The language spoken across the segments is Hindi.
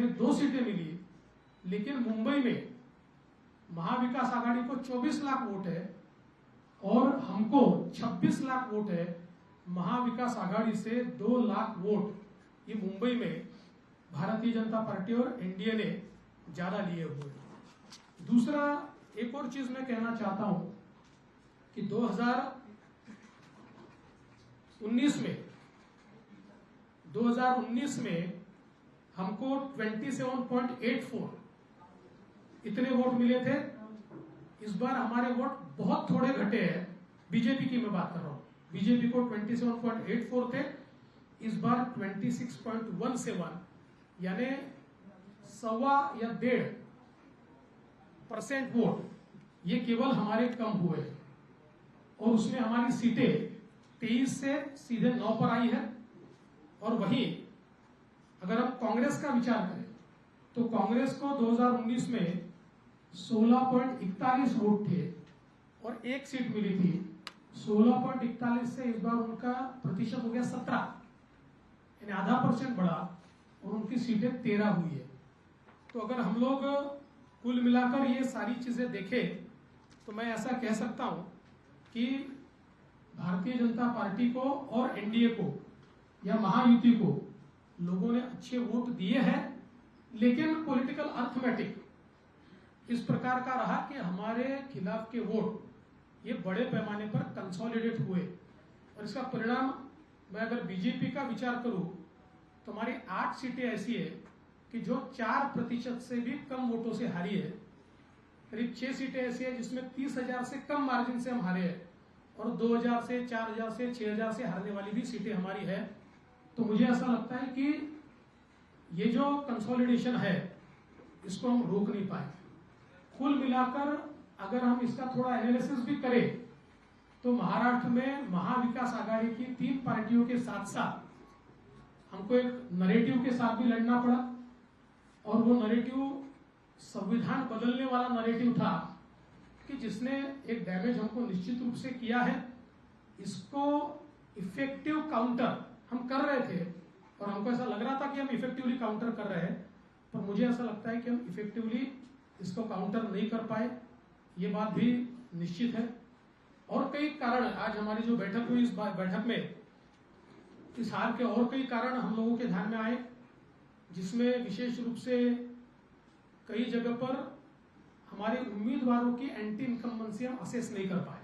हमें 2 सीटें मिली, लेकिन मुंबई में महाविकास आघाड़ी को 24 लाख वोट है और हमको 26 लाख वोट है। महाविकास आघाड़ी से 2 लाख वोट ये मुंबई में भारतीय जनता पार्टी और एनडीए ने ज्यादा लिए हुए। दूसरा, एक और चीज मैं कहना चाहता हूं कि 2019 में हमको 27.84 इतने वोट मिले थे। इस बार हमारे वोट बहुत थोड़े घटे हैं। बीजेपी की मैं बात कर रहा हूं, बीजेपी को 27.84 थे, इस बार 26.17, यानी 1.25 या 1.5% वोट ये केवल हमारे कम हुए हैं। और उसमें हमारी सीटें 23 से सीधे 9 पर आई है। और वहीं अगर हम कांग्रेस का विचार करें तो कांग्रेस को 2019 में 16.41 वोट थे और 1 सीट मिली थी। 16.41 से इस बार उनका प्रतिशत हो गया 17, यानी आधा % बढ़ा और उनकी सीटें 13 हुई है। तो अगर हम लोग कुल मिलाकर ये सारी चीजें देखें तो मैं ऐसा कह सकता हूं कि भारतीय जनता पार्टी को और एनडीए को या महायुति को लोगों ने अच्छे वोट दिए हैं, लेकिन पॉलिटिकल अर्थमेटिक इस प्रकार का रहा कि हमारे खिलाफ के वोट ये बड़े पैमाने पर कंसोलिडेट हुए। और इसका परिणाम, मैं अगर बीजेपी का विचार करूं तो हमारी 8 सीटें ऐसी है कि जो 4% से भी कम वोटों से हारी है। करीब 6 सीटें ऐसी है जिसमें 30,000 से कम मार्जिन से हम हारे हैं और 2,000 से 4,000 से 6,000 से हारने वाली भी सीटें हमारी है। तो मुझे ऐसा लगता है कि ये जो कंसोलिडेशन है इसको हम रोक नहीं पाए। कुल मिलाकर अगर हम इसका थोड़ा एनालिसिस भी करें तो महाराष्ट्र में महाविकास आघाड़ी की 3 पार्टियों के साथ साथ हमको एक नरेटिव के साथ भी लड़ना पड़ा और वो नरेटिव संविधान बदलने वाला नरेटिव था कि जिसने एक डैमेज हमको निश्चित रूप से किया है। इसको इफेक्टिव काउंटर हम कर रहे थे और हमको ऐसा लग रहा था कि हम इफेक्टिवली काउंटर कर रहे हैं, पर मुझे ऐसा लगता है कि हम इफेक्टिवली इसको काउंटर नहीं कर पाए, ये बात भी निश्चित है। और कई कारण, आज हमारी जो बैठक हुई इस बैठक में इस हार के और कई कारण हम लोगों के ध्यान में आए, जिसमें विशेष रूप से कई जगह पर हमारे उम्मीदवारों की एंटी इनकम्बेंसी हम असेस नहीं कर पाए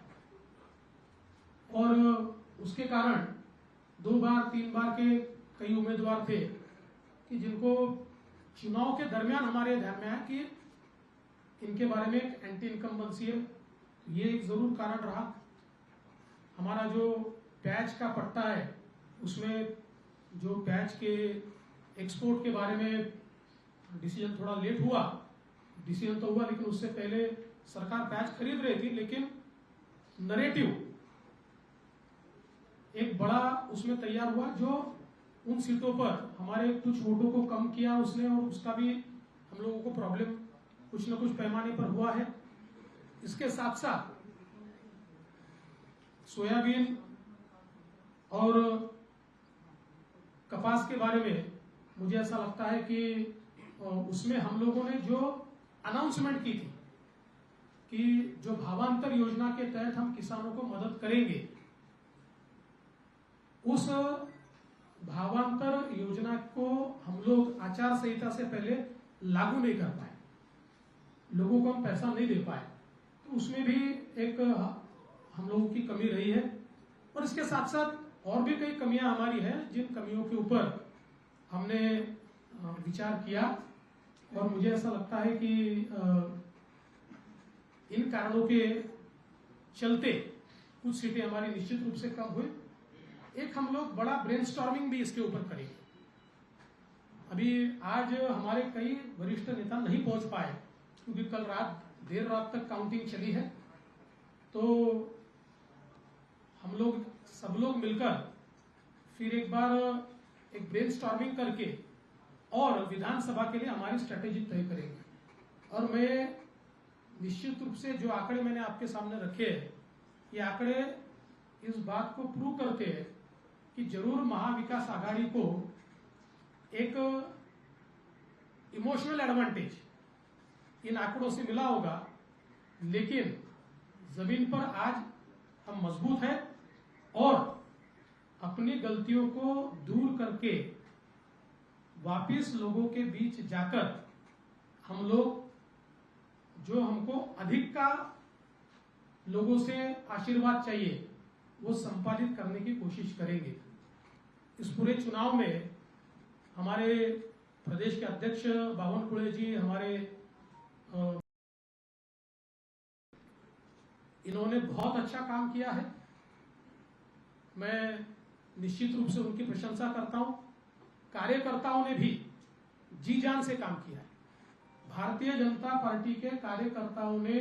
और उसके कारण 2 बार 3 बार के कई उम्मीदवार थे कि जिनको चुनाव के दरमियान हमारे ध्यान में आया कि इनके बारे में एक एंटी इनकम्बेंसी है। ये एक जरूर कारण रहा। हमारा जो पैच का पट्टा है उसमें जो पैच के एक्सपोर्ट के बारे में डिसीजन थोड़ा लेट हुआ, डिसीजन तो हुआ लेकिन उससे पहले सरकार पैच खरीद रही थी, लेकिन नरेटिव एक बड़ा उसमें तैयार हुआ जो उन सीटों पर हमारे कुछ वोटों को कम किया उसने और उसका भी हम लोगों को प्रॉब्लम कुछ न कुछ पैमाने पर हुआ है। इसके साथ साथ सोयाबीन और कपास के बारे में मुझे ऐसा लगता है कि उसमें हम लोगों ने जो अनाउंसमेंट की थी कि जो भावांतर योजना के तहत हम किसानों को मदद करेंगे, उस भावांतर योजना को हम लोग आचार संहिता से पहले लागू नहीं कर पाए, लोगों को हम पैसा नहीं दे पाए। तो उसमें भी एक हम लोगों की कमी रही है। और इसके साथ साथ और भी कई कमियां हमारी हैं जिन कमियों के ऊपर हमने विचार किया और मुझे ऐसा लगता है कि इन कारणों के चलते कुछ सीटें हमारी निश्चित रूप से कम हुई। एक हम लोग बड़ा ब्रेनस्टॉर्मिंग भी इसके ऊपर करेंगे। अभी आज हमारे कई वरिष्ठ नेता नहीं पहुंच पाए क्योंकि कल रात देर रात तक काउंटिंग चली है। तो हम लोग सब लोग मिलकर फिर एक बार एक ब्रेनस्टॉर्मिंग करके और विधानसभा के लिए हमारी स्ट्रेटेजी तय करेंगे। और मैं निश्चित रूप से जो आंकड़े मैंने आपके सामने रखे हैं, ये आंकड़े इस बात को प्रूव करते हैं कि जरूर महाविकास आघाड़ी को एक इमोशनल एडवांटेज इन आंकड़ों से मिला होगा, लेकिन जमीन पर आज हम मजबूत हैं और अपनी गलतियों को दूर करके वापिस लोगों के बीच जाकर हम लोग जो हमको अधिक का लोगों से आशीर्वाद चाहिए वो संपादित करने की कोशिश करेंगे। इस पूरे चुनाव में हमारे प्रदेश के अध्यक्ष बावनकुळे जी, हमारे इन्होंने बहुत अच्छा काम किया है। मैं निश्चित रूप से उनकी प्रशंसा करता हूं। कार्यकर्ताओं ने भी जी जान से काम किया है। भारतीय जनता पार्टी के कार्यकर्ताओं ने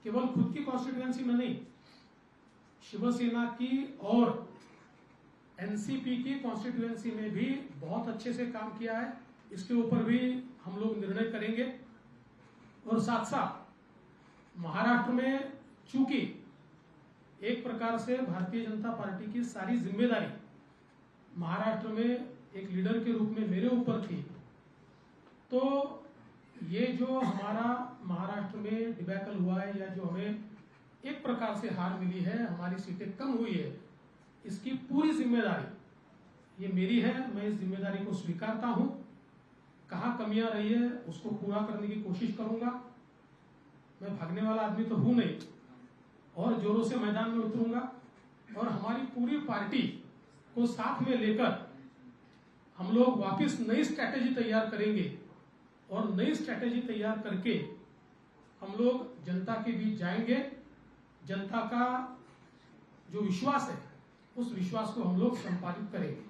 केवल खुद की कॉन्स्टिट्यूएंसी में नहीं, शिवसेना की और एनसीपी की कॉन्स्टिट्यूएंसी में भी बहुत अच्छे से काम किया है। इसके ऊपर भी हम लोग निर्णय करेंगे। और साथ साथ महाराष्ट्र में चूंकि एक प्रकार से भारतीय जनता पार्टी की सारी जिम्मेदारी महाराष्ट्र में एक लीडर के रूप में मेरे ऊपर थी, तो ये जो हमारा महाराष्ट्र में डिबैकल हुआ है या जो हमें एक प्रकार से हार मिली है, हमारी सीटें कम हुई है, इसकी पूरी जिम्मेदारी ये मेरी है। मैं इस जिम्मेदारी को स्वीकारता हूं। कहां कमियां रही है उसको पूरा करने की कोशिश करूंगा। मैं भागने वाला आदमी तो हूं नहीं और जोरों से मैदान में उतरूंगा और हमारी पूरी पार्टी को साथ में लेकर हम लोग वापस नई स्ट्रैटेजी तैयार करेंगे और नई स्ट्रैटेजी तैयार करके हम लोग जनता के बीच जाएंगे। जनता का जो विश्वास है उस विश्वास को हम लोग संपादित करेंगे।